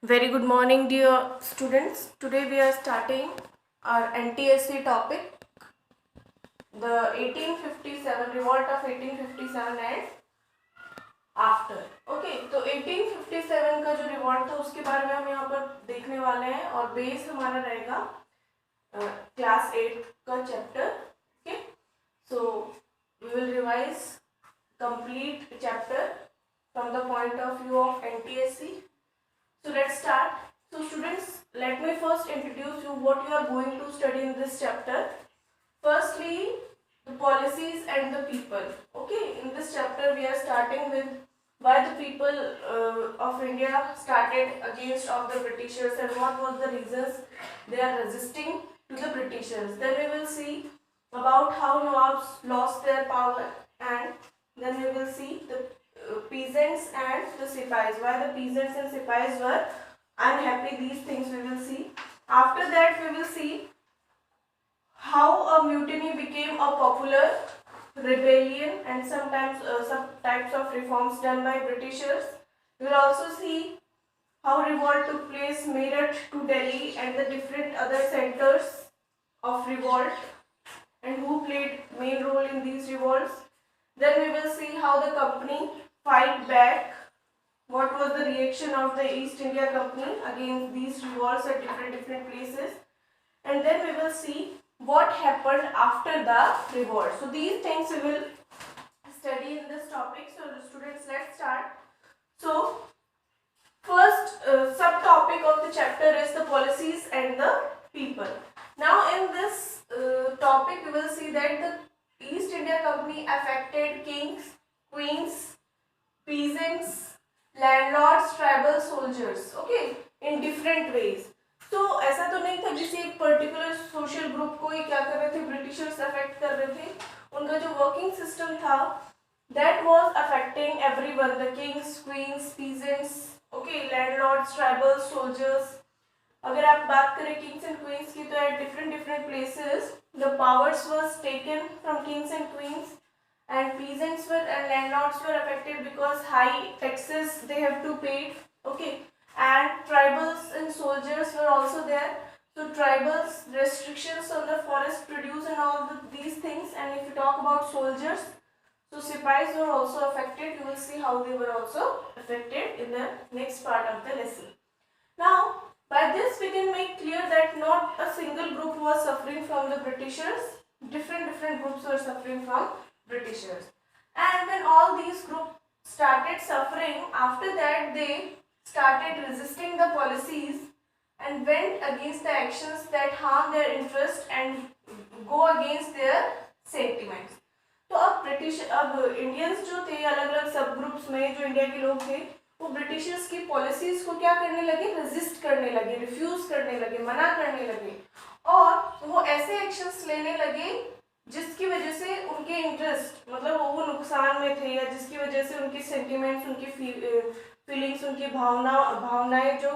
Very good morning, dear students. Today we are starting our NTSC topic, the 1857 revolt of 1857 and after. Okay, तो 1857 का जो revolt था उसके बारे में हम यहाँ पर देखने वाले हैं और बेस हमारा रहेगा क्लास 8 का chapter. Okay, so we will revise complete chapter from the point of view of NTSC. So let's start. So students, let me first introduce you what you are going to study in this chapter. Firstly, the policies and the people. Okay, in this chapter we are starting with why the people of India started against of the Britishers and what was the reasons they are resisting to the Britishers. Then we will see about how Nawabs lost their power, and then we will see the peasants and the Sipais, why the peasants and Sipais were unhappy. These things we will see. After that we will see how a mutiny became a popular rebellion and sometimes some types of reforms done by Britishers. We will also see how revolt took place Meerut to Delhi and the different other centers of revolt and who played main role in these revolts. Then we will see how the company fight back, what was the reaction of the East India Company against these revolts at different places, and then we will see what happened after the revolt. So these things we will study in this topic. So students, let's start. So first subtopic of the chapter is the policies and the people. Now in this topic we will see that the East India Company affected kings, queens, peasants, landlords, tribal soldiers, okay, in different ways. तो ऐसा तो नहीं था किसी एक particular social group को ही क्या कर रहे थे ब्रिटिशर्स अफेक्ट कर रहे थे. उनका जो वर्किंग सिस्टम था that was affecting everyone, the kings, queens, peasants, okay, landlords, tribal soldiers. अगर आप बात करें किंग्स एंड क्वींस की तो eight different places the powers was taken from kings and queens, and peasants were and landlords were affected because high taxes they have to pay. Okay, and tribals and soldiers were also there. So tribals restrictions on the forest produce and all these things. And if you talk about soldiers, so Sipais were also affected. You will see how they were also affected in the next part of the lesson. Now by this we can make clear that not a single group was suffering from the Britishers. Different groups were suffering from Britishers, and when all these groups started suffering, after that they started resisting the policies and went against the actions that harm their interest and go against their sentiments. तो अब Indians जो थे अलग अलग सब groups में जो India के लोग थे वो ब्रिटिशर्स की पॉलिसीज को क्या करने लगे, रेजिस्ट करने लगे, रिफ्यूज करने लगे, मना करने लगे, और वो ऐसे एक्शंस लेने लगे जिसकी वजह से उनके इंटरेस्ट मतलब वो नुकसान में थे या जिसकी वजह से उनके सेंटिमेंट्स, उनकी फीलिंग्स, उनकी भावनाएं जो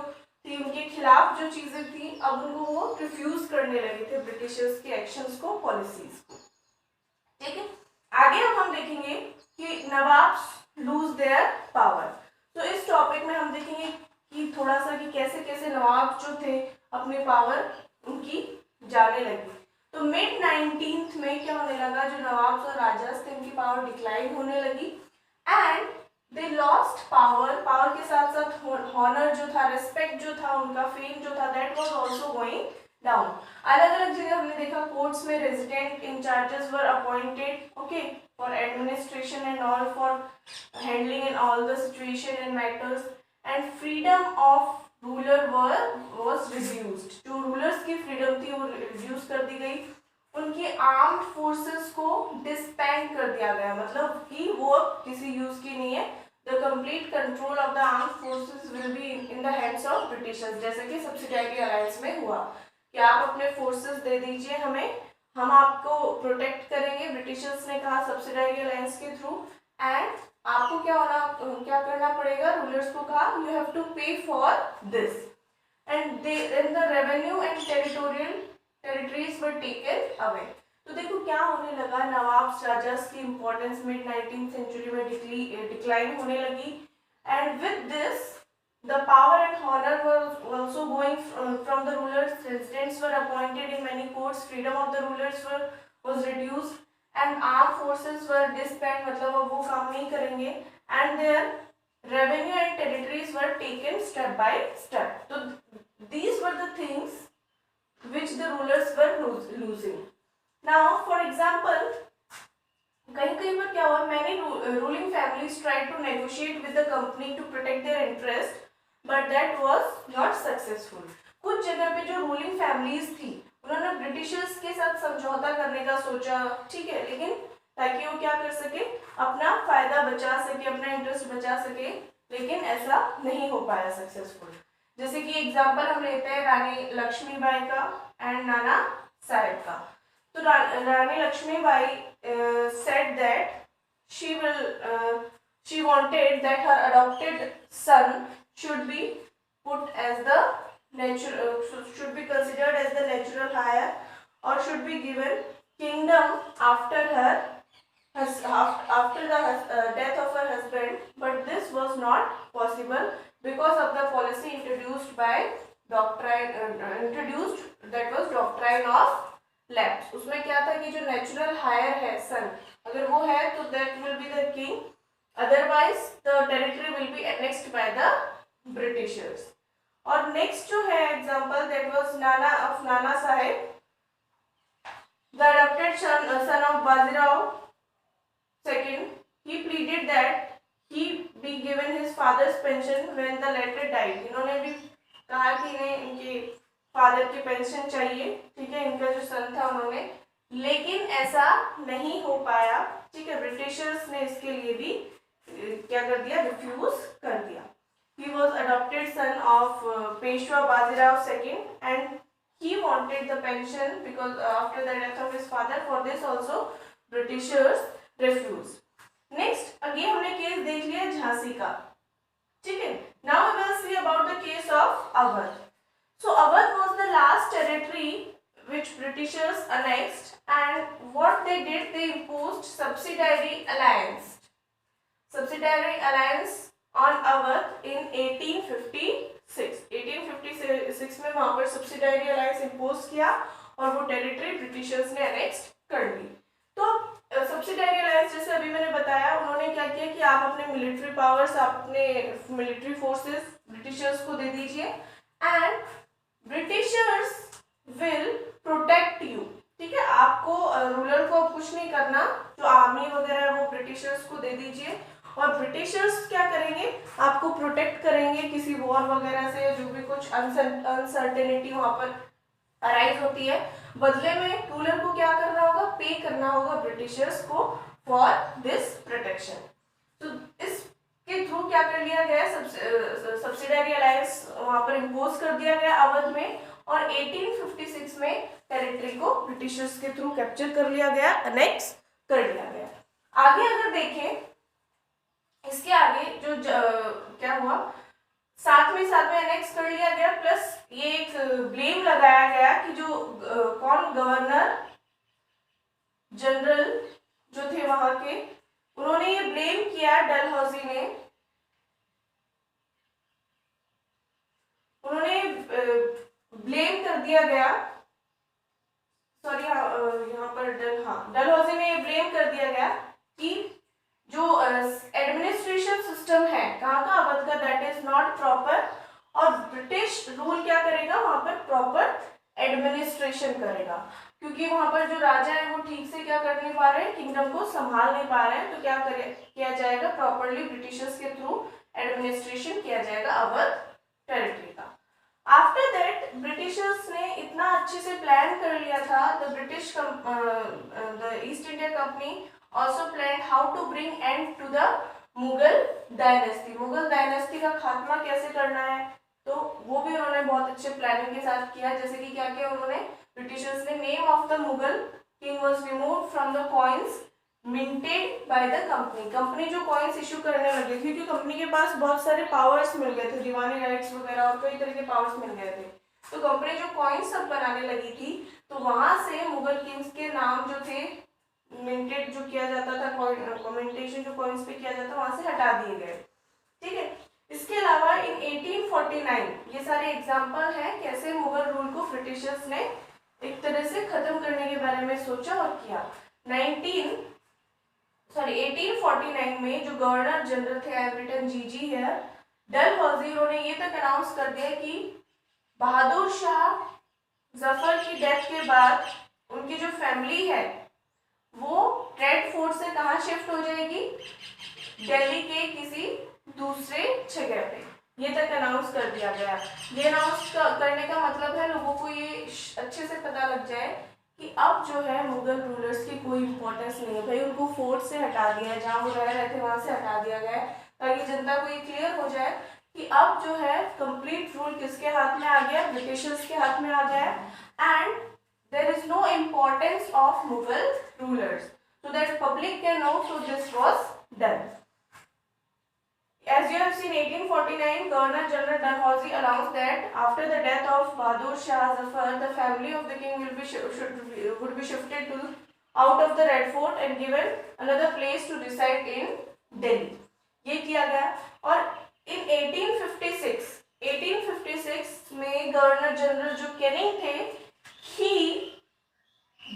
थी उनके खिलाफ जो चीज़ें थी अब उनको वो रिफ्यूज करने लगे थे ब्रिटिशर्स के एक्शंस को, पॉलिसीज को. ठीक है, आगे हम देखेंगे कि नवाब्स लूज देयर पावर. तो इस टॉपिक में हम देखेंगे कि थोड़ा सा कि कैसे कैसे नवाब जो थे अपने पावर उनकी जाने लगी. तो मिड 19th में क्या होने लगा, जो नवाब्स और राजास थे उनकी पावर डिक्लाइन होने लगी and they lost power. Power के साथ साथ हॉनर जो था, रेस्पेक्ट जो था, उनका फेम जो था, that was also going down. अलग अलग जगह हमने देखा कोर्ट्स में resident incharges were appointed, okay, for administration and all, for handling in all the situation and matters, and freedom of ruler was reduced. जो रूलर्स की फ्रीडम थी वो रिड्यूस कर दी गई. उनकी आर्म्ड फोर्सेस को डिस्बैंड कर दिया गया, मतलब कि वो किसी यूज की नहीं है. The complete control of the armed forces will be in the hands of Britishers, जैसे कि सब्सिडायरी अलायंस में हुआ कि आप अपने फोर्सेस दे दीजिए हमें, हम आपको प्रोटेक्ट करेंगे. ब्रिटिशर्स ने कहा सब्सिडायरी अलायंस के थ्रू, एंड आपको क्या करना पड़ेगा, रूलर्स को कहा यू हैव टू पे for this, and the revenue and territories were taken away. तो देखो क्या होने लगा, नवाब्स राजास की इंपॉर्टेंस मिड 19th सेंचुरी में डिक्लाइन होने लगी, and with this The power and honor were also going from the rulers. Residents were appointed in many courts. Freedom of the rulers was reduced and armed forces were disbanded. मतलब अब वो काम नहीं करेंगे. And their revenue and territories were taken step by step. So these were the things which the rulers were losing. Now, for example, कहीं पर क्या हुआ, many ruling families tried to negotiate with the company to protect their interest, but that was not successful. कुछ जगह पे जो ruling families थी उन्होंने ब्रिटिशर्स के साथ समझौता करने का सोचा, ठीक है, लेकिन ताकि वो क्या कर सके, अपना फायदा बचा सके, अपना इंटरेस्ट बचा सके, लेकिन ऐसा नहीं हो पाया सक्सेसफुल. जैसे कि एग्जांपल हम लेते हैं रानी लक्ष्मीबाई का एंड नाना साहेब का. तो रानी Lakshmibai said that she wanted that her adopted son should be put as the should be considered as the natural heir or should be given kingdom after the death of her husband, but this was not possible because of the policy introduced by that was doctrine of lapse. उसमें क्या था कि जो natural higher है सन, अगर वो है तो that will be the king, otherwise the territory will be annexed by the Britishers. और नेक्स्ट जो है example that was Nana Saheb, the adopted son of Bajirao second. He pleaded that he be given his father's pension when the latter died. इन्होंने भी कहा कि इन्हें इनके father की पेंशन चाहिए, ठीक है, इनका जो सन था उन्होंने, लेकिन ऐसा नहीं हो पाया, ठीक है. ब्रिटिशर्स ने इसके लिए भी क्या कर दिया, रिफ्यूज कर दिया. He was adopted son of Peshwa Bajirao second and he wanted the pension because after the death of his father. For this also Britishers refuse. Next again हमने केस देख लिया झांसी का, ठीक है. Now we will see about the case of Awadh. So Awadh was the last territory which Britishers annexed, and what they did, they imposed subsidiary alliance on Awadh in 1856. 1856 में वहाँ पर subsidiary alliance impose किया और वो territory Britishers ने annexed कर ली. तो subsidiary alliance जैसे अभी मैंने बताया, उन्होंने क्या किया कि आप अपने military powers, आप अपने military forces Britishers को दे दीजिए and Britishers will protect you, ठीक है. आपको रूलर को कुछ नहीं करना, जो आर्मी वगैरह है वो ब्रिटिशर्स को दे दीजिए और ब्रिटिशर्स क्या करेंगे, आपको प्रोटेक्ट करेंगे किसी वॉर वगैरह से, जो भी कुछ अनसर्टेनिटी वहां पर अराइज होती है. बदले में रूलर को क्या करना होगा, पे करना होगा ब्रिटिशर्स को फॉर दिस प्रोटेक्शन. तो इसके थ्रू क्या कर लिया गया, सब्सिडरी अलायंस वहां पर इम्पोज कर दिया गया अवध में और 1856 में टेरिटरी को ब्रिटिशर्स के थ्रू कैप्चर कर लिया गया, अनेक्स कर लिया गया. आगे अगर देखें, इसके आगे जो क्या हुआ, साथ में अनेक्स कर लिया गया, प्लस ये एक ब्लेम लगाया गया कि जो कौन गवर्नर जनरल जो थे वहां के, उन्होंने ये ब्लेम किया डलहौजी ने, उन्होंने ब्लेम कर दिया गया, सॉरी यहाँ पर डलहौजी ने ये ब्लेम कर दिया गया कि जो एडमिनिस्ट्रेशन सिस्टम है कहाँ का, अवध का, दैट इज नॉट प्रॉपर और ब्रिटिश रूल क्या करेगा वहां पर, प्रॉपर एडमिनिस्ट्रेशन करेगा, क्योंकि वहां पर जो राजा है वो ठीक से क्या कर नहीं पा रहे हैं, किंगडम को संभाल नहीं पा रहे हैं. तो क्या किया जाएगा, प्रॉपरली ब्रिटिशर्स के थ्रू एडमिनिस्ट्रेशन किया जाएगा अवध टेरिटरी का. आफ्टर दैट ब्रिटिशर्स ने इतना अच्छे से प्लान कर लिया था, the east India company also planned how to bring end to the Mughal dynasty. Mughal dynasty का खात्मा कैसे करना है, तो वो भी उन्होंने बहुत अच्छे प्लानिंग के साथ किया. जैसे कि क्या किया उन्होंने, ब्रिटिशर्स ने name of the Mughal king was removed from the coins minted by the company. Company जो कॉइन्स इशू करने लगी थी, क्योंकि कंपनी के पास बहुत सारे पावर्स मिल गए थे, दीवानी राइट्स वगैरह और कई तरह के पावर्स मिल गए थे. तो कंपनी जो कॉइन्स सब बनाने लगी थी, तो वहां से मुगल किंग्स के नाम जो थे, मिंटेड जो किया जाता था, कमेंटेशन जो कॉइन्स पे किया जाता, वहां से हटा दिए गए, ठीक है. इसके अलावा इन 1849 ये सारे एग्जाम्पल हैं कैसे मुगल रूल को ब्रिटिशर्स ने एक तरह से खत्म करने के बारे में सोचा और किया। 1849 में जो गवर्नर जनरल थे, आई हैव रिटन जीजी हियर, डलहौजी, उन्होंने ये तक अनाउंस कर दिया कि बहादुर शाह जफर की डेथ के बाद उनकी जो फैमिली है वो रेड फोर्ट से कहाँ शिफ्ट हो जाएगी, दिल्ली के किसी दूसरे जगह पे, ये तक अनाउंस कर दिया गया। ये अनाउंस करने का मतलब है लोगों को ये अच्छे से पता लग जाए कि अब जो है मुगल रूलर्स की कोई इंपॉर्टेंस नहीं है भाई, उनको फोर्ट से हटा दिया है, जहाँ वो रह रहे थे वहां से हटा दिया गया है, ताकि जनता को ये क्लियर हो जाए कि अब जो है कंप्लीट रूल किसके हाथ में आ गया, ब्रिटिशर्स के हाथ में आ गया है, and there is no importance of Mughal rulers, so that public can know. So this was done. As you have seen, 1849, Governor General Dalhousie announced that after the death of Bahadur Shah Zafar, the family of the king would be shifted to out of the Red Fort and given another place to reside in Delhi. ये किया गया। और in 1856 में governor general जो Canning थे, he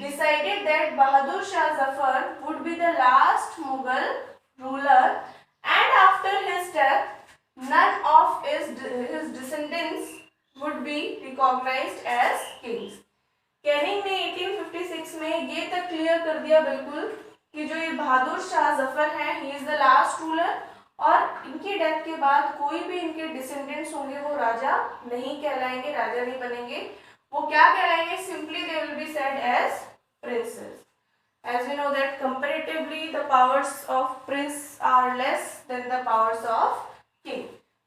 decided that Bahadur Shah Zafar would be the last Mughal ruler, and after his death none of his descendants would be recognized as kings. Canning ने 1856 में ये तक क्लियर कर दिया बिल्कुल कि जो ये बहादुर शाह जफर हैं, he is the last ruler, और इनकी डेथ के बाद कोई भी इनके डिसेंडेंट्स होंगे वो राजा नहीं कहलाएंगे, राजा नहीं बनेंगे, वो क्या कहलाएंगे, simply they will be said as princes. As we know that comparatively the powers of prince are less than the powers of king.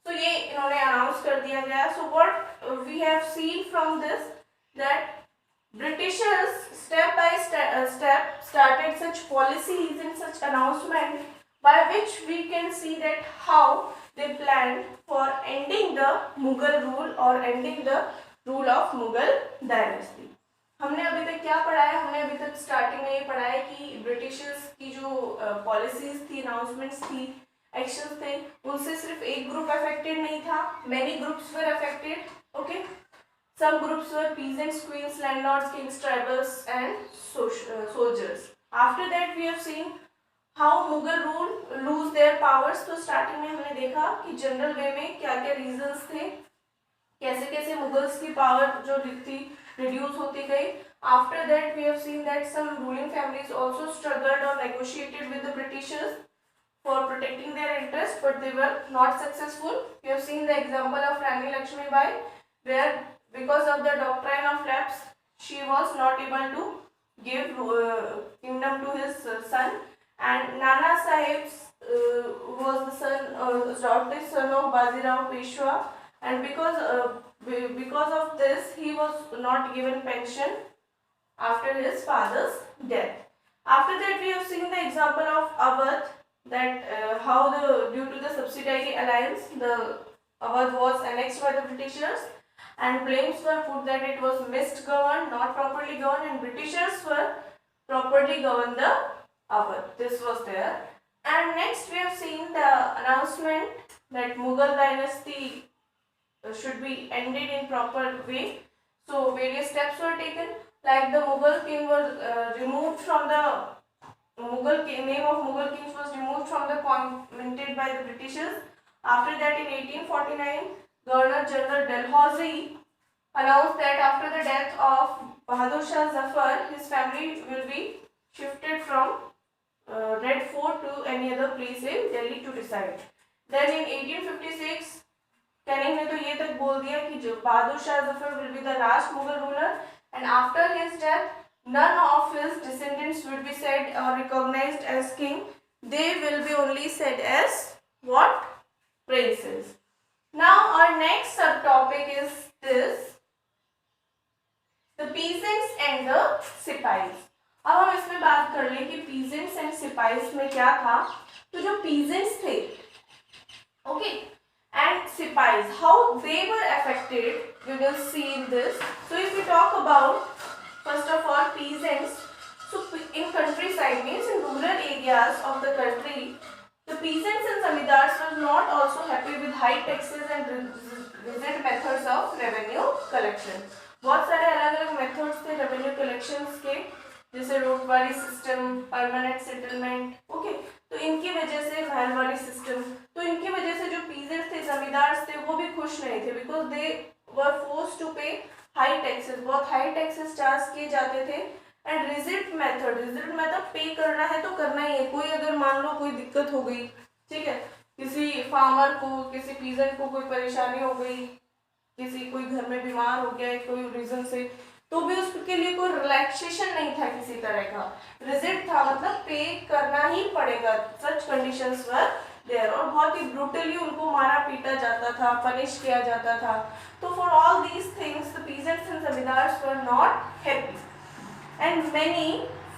So ये इन्होंने announce कर दिया गया। So what we have seen from this, that Britishers step by step started such policies and such announcement by which we can see that how they planned for ending the Mughal rule or ending the rule of Mughal dynasty. हमने अभी तक क्या पढ़ा है, हमने अभी तक starting में ये पढ़ा है कि ब्रिटिशर्स की जो पॉलिसीज थी, अनाउंसमेंट्स थी, एक्शंस थे, उनसे सिर्फ एक ग्रुप अफेक्टेड नहीं था, many groups were affected. Okay, some groups were peasants, queens, landlords, kings, tribals and soldiers. After that we have seen how Mughal rule lose their powers. तो स्टार्टिंग में हमने देखा कि जनरल वे में क्या क्या रीजंस थे, कैसे कैसे मुगल्स की पावर जो थी reduce होती गई। After that we have seen that some ruling families also struggled or negotiated with the Britishers for protecting their interests, but they were not successful. We have seen the example of Rani Lakshmi Bai, where because of the doctrine of lapse she was not able to give kingdom to his son, and Nana Sahib was the son of Bajirao Peshwa, and because of this he was not given pension after his father's death. After that we have seen the example of Awadh, that how due to the subsidiary alliance the Awadh was annexed by the Britishers, and blames were put that it was misgoverned, not properly governed, and Britishers were properly governed the Awadh. This was there. And next we have seen the announcement that Mughal dynasty should be ended in proper way. So various steps were taken, like the Mughal king was removed from the name of Mughal kings was removed from the appointed by the Britishers. After that in 1849 Governor General Dalhousie announced that after the death of Bahadur Shah Zafar his family will be shifted from Red Fort to any other place in Delhi to reside. Then in 1856 Canning ने तो ये तक बोल दिया कि जो Bahadur Shah Zafar will be the last Mughal ruler, and after his death none of his descendants would be said or recognized as king. They will be only said as what? Princes. Now our next subtopic is this, the peasants and the sipais. अब हम इसमें बात कर लें कि peasants and sipais में क्या था। तो जो peasants थे, okay, and sipais, how they were affected, we will see in this. So if we talk about first of all peasants, so in countryside means in rural areas of the country, The peasants and zamindars were not also happy with high taxes and rigid methods of revenue collection. बहुत सारे अलग अलग methods थे revenue collections के, जैसे रोटवारी system, permanent settlement, okay. तो इनकी वजह से महलवारी सिस्टम, तो इनकी वजह से जो पीजेंट्स थे, जमींदार थे, वो भी खुश नहीं थे, because they were forced to pay high taxes, बहुत हाई टैक्सेस चार्ज किए जाते थे। एंड रिजिड मेथड पे करना है तो करना ही है। कोई अगर मान लो कोई दिक्कत हो गई, ठीक है, किसी फार्मर को, किसी पीजेंट को कोई परेशानी हो गई, किसी कोई घर में बीमार हो गया कोई रीजन से, तो भी उसके लिए कोई रिलैक्सेशन नहीं था किसी तरह का, रिजिड था, मतलब पे करना ही पड़ेगा, सच कंडीशंस वर देयर। और बहुत ही ब्रूटली उनको मारा पीटा जाता था, पनिश किया जाता था। तो for all these things the peasants and zamindars were not happy and many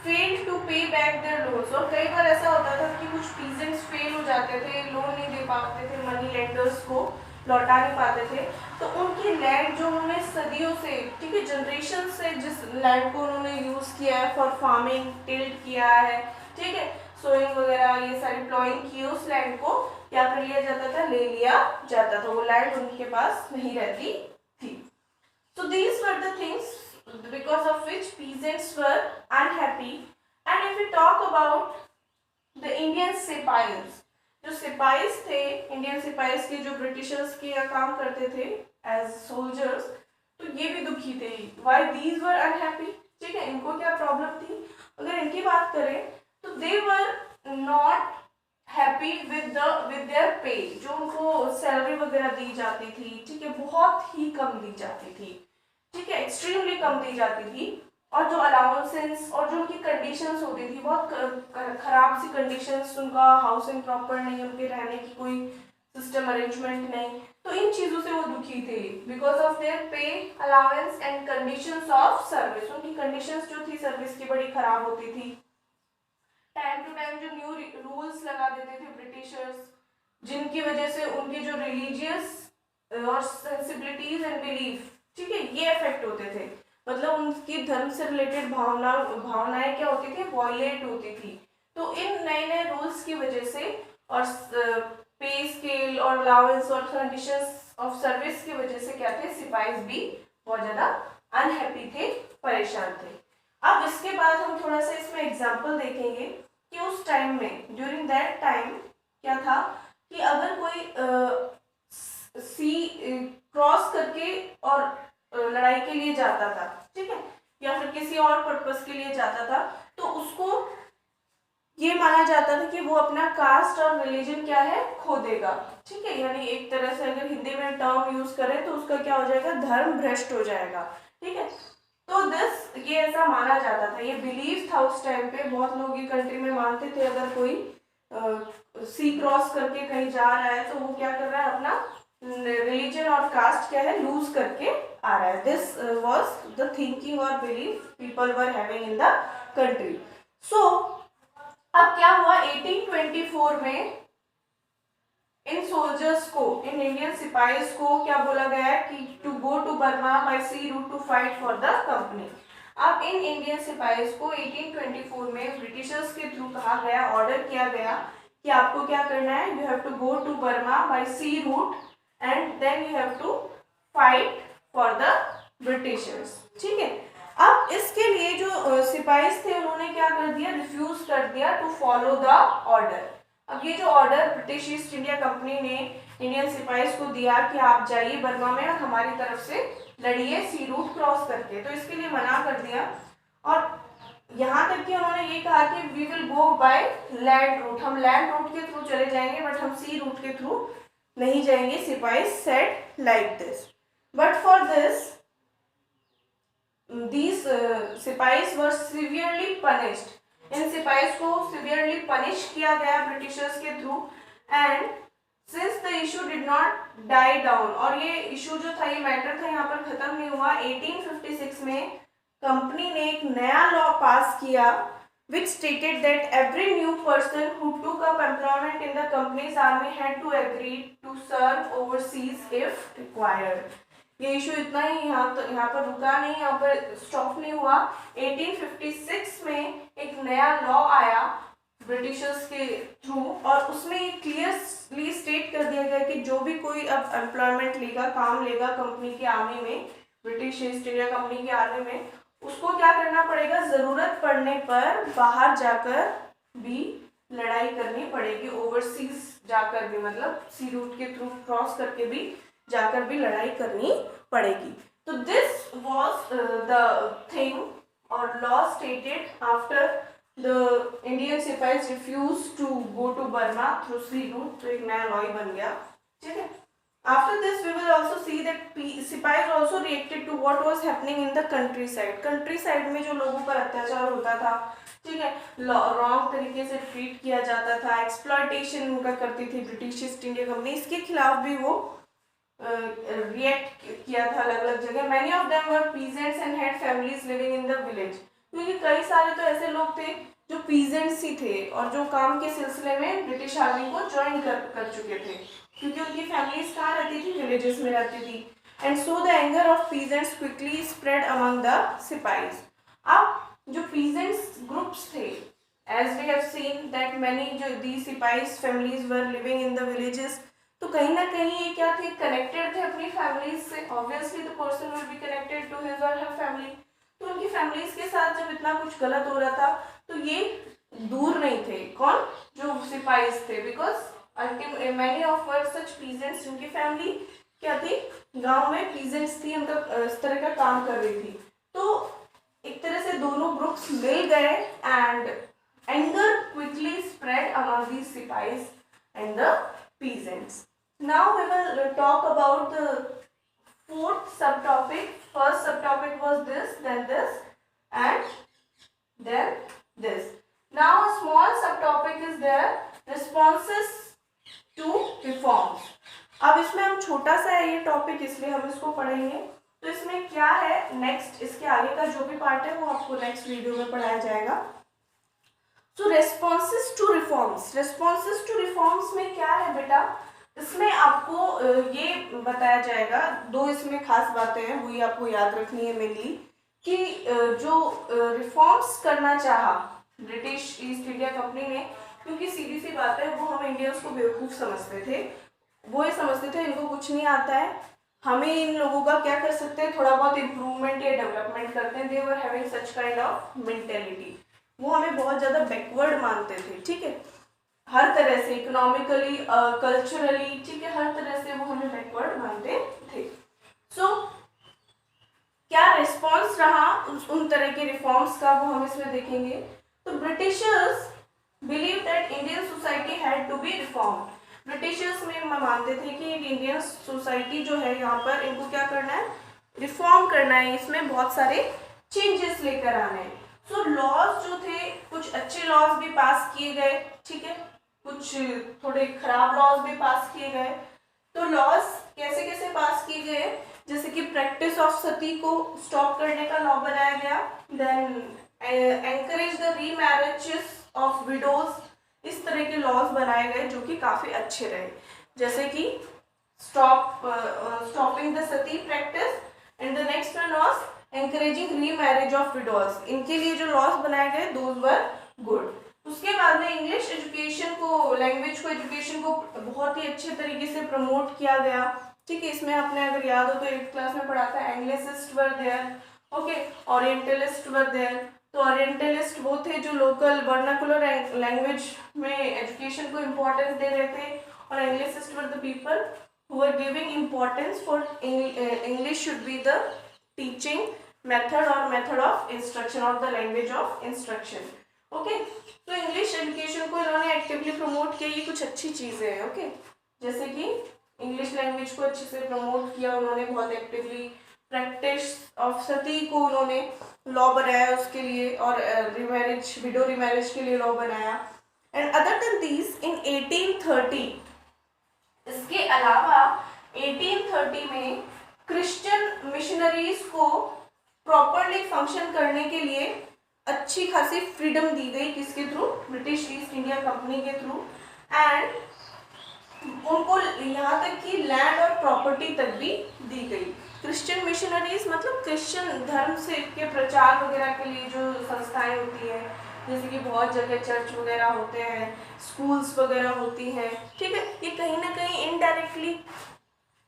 fail to pay back their loans. और कई बार ऐसा होता था कि कुछ पीजेंट्स फेल हो जाते थे, लोन नहीं दे पाते थे, मनी लेंडर्स को लौटा नहीं पाते थे, तो उनकी लैंड जो उन्होंने सदियों से, ठीक है, जनरेशन से जिस लैंड को उन्होंने यूज किया है फॉर फार्मिंग, टिल्ट किया है, ठीक है, सोइंग वगैरह ये सारी प्लॉइंग की, उस लैंड को क्या कर लिया जाता था, ले लिया जाता था, वो लैंड उनके पास नहीं रहती थी। So these were the things because of which peasants were unhappy. And if we talk about the Indian सिपाहीज, जो सिपाहीज थे, इंडियन सिपाहीज के जो ब्रिटिशर्स के यहाँ काम करते थे एज सोल्जर्स, तो ये भी दुखी थे। Why these were unhappy? ठीक है, इनको क्या प्रॉब्लम थी? अगर इनकी बात करें तो they were not happy with their pay, जो उनको सैलरी वगैरह दी जाती थी, ठीक है, बहुत ही कम दी जाती थी, ठीक है, एक्सट्रीमली कम दी जाती थी। और जो अलाउंसेस और जो उनकी कंडीशंस होती थी, बहुत खराब सी कंडीशंस, उनका हाउसिंग प्रॉपर नहीं, उनके रहने की कोई सिस्टम अरेंजमेंट नहीं, तो इन चीज़ों से वो दुखी थे बिकॉज ऑफ देयर पे, allowance and conditions of service. उनकी कंडीशंस जो थी सर्विस की बड़ी खराब होती थी। टाइम टू टाइम जो न्यू रूल्स लगा देते थे ब्रिटिशर्स, जिनकी वजह से उनके जो रिलीजियस और सेंसिबिलिटीज एंड बिलीफ, ठीक है, ये इफेक्ट होते थे। मतलब उनकी धर्म से रिलेटेड भावनाएं क्या होती थी, वॉयलेट होती थी। तो इन नए नए रूल्स की वजह से और पे स्केल और अलाउंस और कंडीशंस ऑफ सर्विस की वजह से क्या थे, सिपाहीज भी बहुत ज्यादा अनहैप्पी थे, परेशान थे। अब इसके बाद हम थोड़ा सा इसमें एग्जाम्पल देखेंगे कि उस टाइम में, ड्यूरिंग दैट टाइम क्या था कि अगर कोई सी क्रॉस करके और लड़ाई के लिए जाता था, ठीक है, या फिर किसी और पर्पस के लिए जाता था, तो उसको ये माना जाता था कि वो अपना कास्ट और रिलीजन क्या है, खो देगा, ठीक है, यानी एक तरह से अगर हिंदी में टर्म यूज करें तो उसका क्या हो जाएगा, धर्म भ्रष्ट हो जाएगा, ठीक है। तो ये ऐसा माना जाता था, ये बिलीव था उस टाइम पे, बहुत लोग ये कंट्री में मानते थे अगर कोई सी क्रॉस करके कहीं जा रहा है तो वो क्या कर रहा है, अपना रिलीजन और कास्ट क्या है, लूज करके आ रहा है। दिस वाज द थिंकिंग और belief people were having in the country. So अब क्या हुआ, 1824 में इन सोल्जर्स को, इन इंडियन सिपाहीज को क्या बोला गया है कि to go to Burma by sea route to fight for the company. अब इन इंडियन सिपाहीज को 1824 में ब्रिटिशर्स के थ्रू कहा गया, ऑर्डर किया गया कि आपको क्या करना है, you have to go to Burma by sea route and then you have to fight for the Britishers, ठीक है। अब इसके लिए जो सिपाहीज थे उन्होंने क्या कर दिया, रिफ्यूज कर दिया टू फॉलो द ऑर्डर। अब ये जो order British east India company ने इंडियन सिपाहीज को दिया कि आप जाइए बर्मा में और हमारी तरफ से लड़िए सी रूट क्रॉस करके, तो इसके लिए मना कर दिया। और यहाँ तक कि उन्होंने ये कहा कि we will go by land route, हम लैंड रूट के थ्रू चले जाएंगे बट हम सी रूट के थ्रू नहीं जाएंगे। Sipahis said like this, but for this these sipahis were severely punished. इन सिपाहीज को सिवियरली पनिश किया गया ब्रिटिशर्स के through. And since the issue did not die down, और ये इशू जो था, ये मैटर था, यहाँ पर खत्म नहीं हुआ। 1856 में कंपनी ने एक नया लॉ पास किया which stated that every new person who took up employment in the company's army had to agree to serve overseas if required। ये इशू इतना ही यहाँ पर रुका नहीं, यहाँ पर स्टॉप नहीं हुआ। 1856 में एक नया लॉ आया ब्रिटिशर्स के थ्रू, और उसमें ये क्लियरली स्टेट कर दिया गया कि जो भी कोई अब एम्प्लॉयमेंट लेगा, काम लेगा कंपनी की आर्मी में, ब्रिटिश ईस्ट इंडिया कंपनी की आर्मी में, उसको क्या करना पड़ेगा, जरूरत पड़ने पर बाहर जाकर भी लड़ाई करनी पड़ेगी, ओवरसीज जाकर भी, मतलब सी रूट के थ्रू क्रॉस करके भी जाकर भी लड़ाई करनी पड़ेगी। तो दिस वाज द थिंग और law stated after the Indian sipahis refuse to go to Burma through sea route, तो एक नया लॉ ही बन गया, ठीक है। After this we will also see that sipahis also reacted to what was happening in the country side. Country side में जो लोगों पर अत्याचार होता था, ठीक है, रॉन्ग तरीके से ट्रीट किया जाता था, एक्सप्लॉयटेशन उनका करती थी ब्रिटिश ईस्ट इंडिया कंपनी, इसके खिलाफ भी वो रिएक्ट किया था अलग अलग जगह। Many of them were peasants and had families living in the village, क्योंकि कई सारे तो ऐसे लोग थे जो पीजेंट्स ही थे और जो काम के सिलसिले में ब्रिटिश आर्मी को ज्वाइन कर चुके थे, क्योंकि उनकी फैमिलीज कहाँ रहती थी, विलेजेस में रहती थी। And so the anger of peasants quickly spread among the sipahis. अब जो पीजेंट्स ग्रुप्स थे, as we have seen that many जो the sipahis families were living in the villages, तो कहीं ना कहीं ये क्या थे, कनेक्टेड थे अपनी फैमिलीज से। Obviously the person will be connected to his or her family, तो उनकी फैमिलीज के साथ जब इतना कुछ गलत हो रहा था तो ये दूर नहीं थे, कौन, जो सिपाहीज थे, because many of were such peasants, जिनकी फैमिली क्या थी, गांव में पीजेंट्स थी, उनका इस तरह का काम कर रही थी। तो एक तरह से दोनों ग्रुप्स मिल गए and anger quickly spread among the sipahis and the peasants. Now we will talk about the fourth subtopic. First subtopic was this, then this, and then this. Now a small subtopic is there, responses to reforms. अब इसमें हम छोटा सा है ये topic, इसलिए हम इसको पढ़ेंगे। तो इसमें क्या है, नेक्स्ट इसके आगे का जो भी पार्ट है वो आपको नेक्स्ट वीडियो में पढ़ाया जाएगा। तो responses to reforms, responses to reforms में क्या है बेटा, इसमें आपको ये बताया जाएगा, दो इसमें खास बातें हैं, वही आपको याद रखनी है मेनली, कि जो रिफॉर्म्स करना चाहा ब्रिटिश ईस्ट इंडिया कंपनी ने, क्योंकि सीधी सी बात है, वो हम इंडियंस को बेवकूफ़ समझते थे, वो ये समझते थे इनको कुछ नहीं आता है, हमें इन लोगों का क्या कर सकते हैं, थोड़ा बहुत इम्प्रूवमेंट या डेवलपमेंट करते हैं। They were having such kind of mentality, वो हमें बहुत ज़्यादा बैकवर्ड मानते थे, ठीक है, हर तरह से, इकोनॉमिकली, कल्चरली, ठीक है, हर तरह से वो हमें बैकवर्ड मानते थे। सो क्या रिस्पॉन्स रहा उन तरह के रिफॉर्म्स का, वो हम इसमें देखेंगे। तो Britishers believe that Indian society had to be reformed. Britishers में मानते थे कि इंडियन सोसाइटी जो है यहाँ पर, इनको क्या करना है, रिफॉर्म करना है, इसमें बहुत सारे चेंजेस लेकर आने हैं। सो लॉज जो थे, कुछ अच्छे लॉज भी पास किए गए, ठीक है, कुछ थोड़े खराब लॉज भी पास किए गए। तो लॉज कैसे कैसे पास किए गए, जैसे कि प्रैक्टिस ऑफ सती को स्टॉप करने का लॉ बनाया गया, then encourage the remarriages of widows, इस तरह के लॉज बनाए गए जो कि काफ़ी अच्छे रहे, जैसे कि stopping the Sati practice, and the next one was encouraging remarriage of widows. इनके लिए जो लॉज बनाए गए दोज वर गुड। उसके बाद में इंग्लिश एजुकेशन को, लैंग्वेज को, एजुकेशन को बहुत ही अच्छे तरीके से प्रमोट किया गया, ठीक है। इसमें आपने अगर याद हो तो 8th क्लास में पढ़ा था, Anglicist were there, okay, orientalist were there. तो ओरिएंटलिस्ट वो थे जो लोकल वर्नाकुलर लैंग्वेज में एजुकेशन को इम्पोर्टेंस दे रहे थे, और Anglicist were the people who are giving importance for English should be the teaching method or method of instruction or the language of instruction, okay. तो इंग्लिश एजुकेशन को इन्होंने actively promote किया, ये कुछ अच्छी चीज़ें हैं, ओके। जैसे कि इंग्लिश लैंग्वेज को अच्छे से प्रमोट किया उन्होंने बहुत एक्टिवली, प्रैक्टिस ऑफ सती को उन्होंने लॉ बनाया उसके लिए, और रिमैरेज, विडो रिमैरेज के लिए लॉ बनाया। And other than these in 1830, इसके अलावा 1830 में क्रिश्चियन मिशनरीज को प्रॉपरली फंक्शन करने के लिए अच्छी खासी फ्रीडम दी गई, किसके through, British east India company के थ्रू। एंड उनको यहाँ तक कि लैंड और प्रॉपर्टी तक भी दी गई। क्रिश्चियन मिशनरीज मतलब क्रिश्चियन धर्म से के प्रचार वगैरह के लिए जो संस्थाएं होती है, जैसे कि बहुत जगह चर्च वगैरह होते हैं, स्कूल्स वगैरह होती हैं, ठीक है, ये कहीं ना कहीं इनडायरेक्टली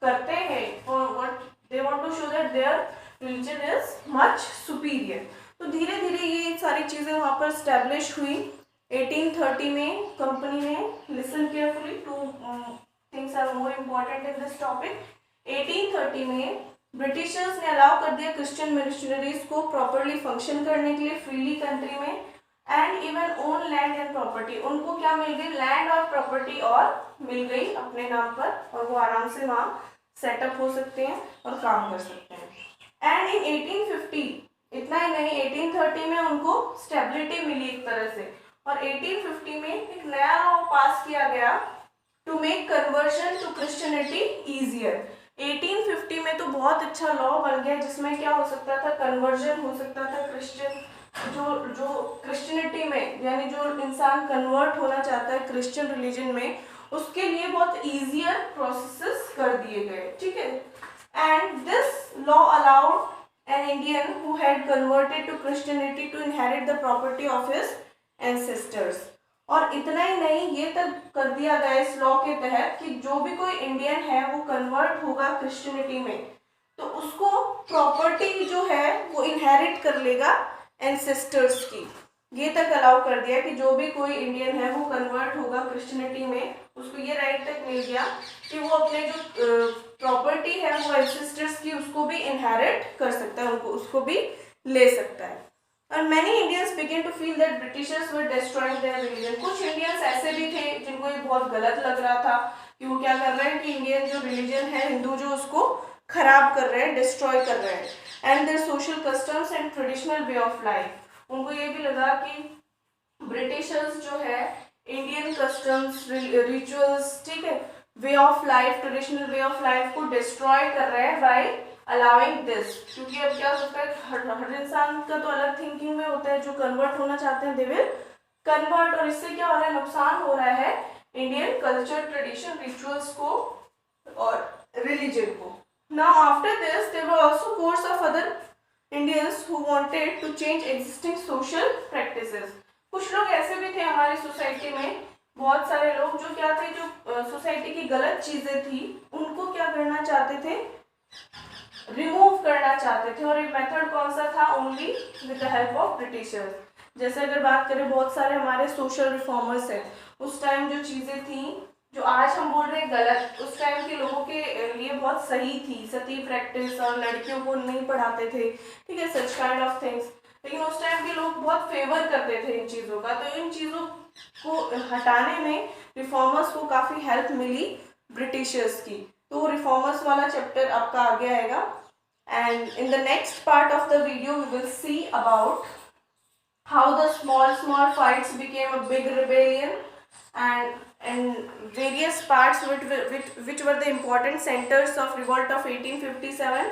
करते हैं for what they want to show that their religion is much superior. तो धीरे धीरे ये सारी चीज़ें वहाँ पर स्टैब्लिश हुई। 1830 में कंपनी ने, listen carefully, two things are more important in this topic. 1830 में ब्रिटिशर्स ने अलाउ कर दिया क्रिश्चियन मिशनरीज को प्रॉपरली फंक्शन करने के लिए फ्रीली कंट्री में, and even own land and property. उनको क्या मिल गई, लैंड और प्रॉपर्टी और मिल गई अपने नाम पर, और वो आराम से वहाँ सेटअप हो सकते हैं और काम कर सकते हैं। एंड इन 1850, इतना ही नहीं, 1830 में उनको स्टेबिलिटी मिली एक तरह से, और 1850 में एक नया लॉ पास किया गया to make conversion to Christianity easier. 1850 में तो बहुत अच्छा लॉ बन गया जिसमें क्या हो सकता था, कन्वर्जन हो सकता था क्रिश्चियन, जो क्रिश्चियनिटी में, यानी जो इंसान कन्वर्ट होना चाहता है क्रिश्चियन रिलीजन में, उसके लिए बहुत ईजियर प्रोसेसेस कर दिए गए, ठीक है। And this law allowed an Indian who had converted to Christianity to inherit the property of his ancestors. और इतना ही नहीं, ये तक कर दिया गया इस लॉ के तहत कि जो भी कोई इंडियन है वो कन्वर्ट होगा क्रिश्चियनिटी में, तो उसको प्रॉपर्टी जो है वो इनहेरिट कर लेगा एंसेस्टर्स की। ये तक अलाउ कर दिया कि जो भी कोई इंडियन है वो कन्वर्ट होगा क्रिश्चियनिटी में, उसको ये राइट तक मिल गया कि वो अपने जो प्रॉपर्टी है वो एंसेस्टर्स की, उसको भी इनहेरिट कर सकता है, उनको उसको भी ले सकता है। और many Indians began to feel that Britishers were destroying their religion. कुछ इंडियंस ऐसे भी थे जिनको ये बहुत गलत लग रहा था कि वो क्या कर रहे हैं कि इंडियन जो रिलीजन है, हिंदू, जो उसको खराब कर रहे हैं, डिस्ट्रॉय कर रहे हैं। And their social customs and traditional way of life, उनको ये भी लगा कि ब्रिटिशर्स जो है इंडियन कस्टम्स, रिचुअल्स, ठीक है, way of life, traditional way of life को डिस्ट्रॉय कर रहे हैं बाय अलाउइंग दिस। क्योंकि अब क्या होता है, हर इंसान का तो अलग थिंकिंग में होता है, जो कन्वर्ट होना चाहते हैं दे विल कन्वर्ट, और इससे क्या हो रहा है, नुकसान हो रहा है इंडियन कल्चर, ट्रेडिशन, रिचुअल्स को और रिलीजन को। Now after this there were also course of other Indians who wanted to change existing social practices। कुछ लोग ऐसे भी थे हमारी सोसाइटी में, बहुत सारे लोग जो क्या थे, जो सोसाइटी की गलत चीजें थी उनको क्या करना चाहते थे, रिमूव करना चाहते थे। और एक मेथड कौन सा था, only with the help of Britishers. जैसे अगर बात करें, बहुत सारे हमारे सोशल रिफॉर्मर्स हैं, उस टाइम जो चीजें थी जो आज हम बोल रहे हैं गलत, उस टाइम के लोगों के लिए बहुत सही थी। सती प्रैक्टिस, और लड़कियों को नहीं पढ़ाते थे, ठीक है, सच काइंड ऑफ थिंग्स। लेकिन उस टाइम के लोग बहुत फेवर करते थे इन चीज़ों का, तो इन चीज़ों को हटाने में रिफॉर्मर्स को काफ़ी हेल्प मिली ब्रिटिशर्स की। तो रिफॉर्मर्स वाला चैप्टर आपका आगे आएगा। And in the next part of the video we will see about how the small fights became a big rebellion, and various parts which were the important centers of revolt of 1857,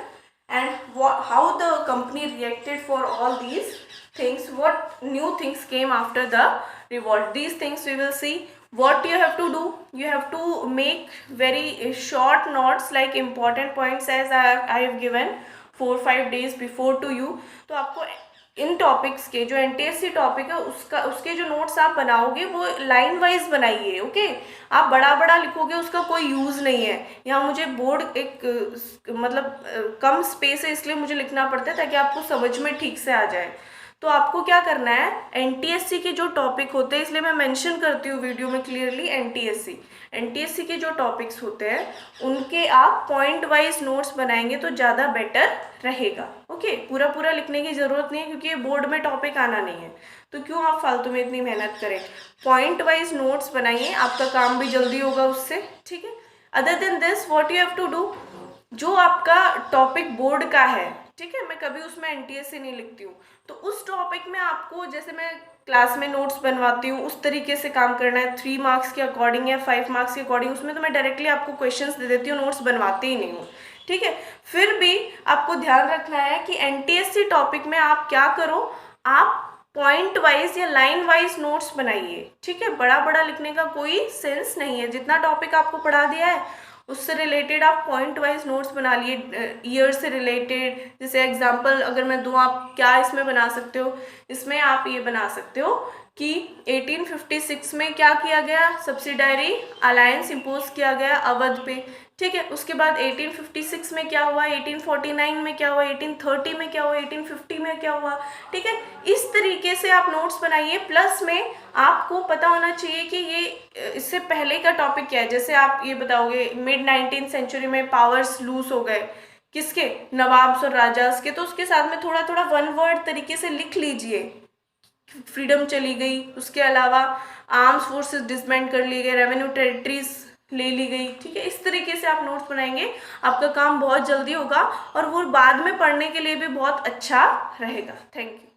and how the company reacted for all these things, what new things came after the revolt. These things we will see. What you have to do, you have to make very short notes, like important points, as I have given 4-5 days before to you. तो आपको इन topics के, जो NTSC topic है उसके जो notes आप बनाओगे वो लाइन वाइज बनाइए, ओके। आप बड़ा बड़ा लिखोगे उसका कोई यूज़ नहीं है। यहाँ मुझे बोर्ड एक मतलब कम स्पेस है, इसलिए मुझे लिखना पड़ता है ताकि आपको समझ में ठीक से आ जाए। तो आपको क्या करना है, एनटीएससी के जो टॉपिक होते हैं, इसलिए मैं मेंशन करती हूँ वीडियो में क्लियरली, एनटीएससी के जो टॉपिक्स होते हैं उनके आप पॉइंट वाइज नोट्स बनाएंगे तो ज़्यादा बेटर रहेगा, ओके। पूरा पूरा लिखने की ज़रूरत नहीं है क्योंकि ये बोर्ड में टॉपिक आना नहीं है, तो क्यों आप फालतू में इतनी मेहनत करें। पॉइंट वाइज नोट्स बनाइए, आपका काम भी जल्दी होगा उससे, ठीक है। Other than this what you have to do, जो आपका टॉपिक बोर्ड का है, ठीक है, मैं कभी उसमें एनटीएससी नहीं लिखती हूँ, तो उस टॉपिक में आपको, जैसे मैं क्लास में नोट्स बनवाती हूँ उस तरीके से काम करना है, 3 मार्क्स के अकॉर्डिंग या 5 मार्क्स के अकॉर्डिंग। उसमें तो मैं डायरेक्टली आपको क्वेश्चंस दे देती हूँ, नोट्स बनवाती ही नहीं हूँ, ठीक है। फिर भी आपको ध्यान रखना है कि एनटीएससी टॉपिक में आप क्या करो, आप पॉइंट वाइज या लाइन वाइज नोट्स बनाइए, ठीक है। बड़ा बड़ा लिखने का कोई सेंस नहीं है। जितना टॉपिक आपको पढ़ा दिया है उससे रिलेटेड आप पॉइंट वाइज नोट्स बना लिए, ईयर से रिलेटेड। जैसे एग्जांपल अगर मैं दूँ, आप क्या इसमें बना सकते हो, इसमें आप ये बना सकते हो कि 1856 में क्या किया गया, सब्सिडायरी अलायंस इम्पोज किया गया अवध पे, ठीक है। उसके बाद 1856 में क्या हुआ, 1849 में क्या हुआ, 1830 में क्या हुआ, 1850 में क्या हुआ, ठीक है। इस तरीके से आप नोट्स बनाइए। प्लस में आपको पता होना चाहिए कि ये इससे पहले का टॉपिक क्या है। जैसे आप ये बताओगे मिड 19th सेंचुरी में पावर्स लूज हो गए, किसके, नवाब्स और राजास के, तो उसके साथ में थोड़ा थोड़ा वन वर्ड तरीके से लिख लीजिए। फ्रीडम चली गई, उसके अलावा आर्म्स फोर्सेस डिसबैंड कर लिए गए, रेवेन्यू टेरिटरीज ले ली गई, ठीक है। इस तरीके से आप नोट्स बनाएंगे, आपका काम बहुत जल्दी होगा और वो बाद में पढ़ने के लिए भी बहुत अच्छा रहेगा। Thank you.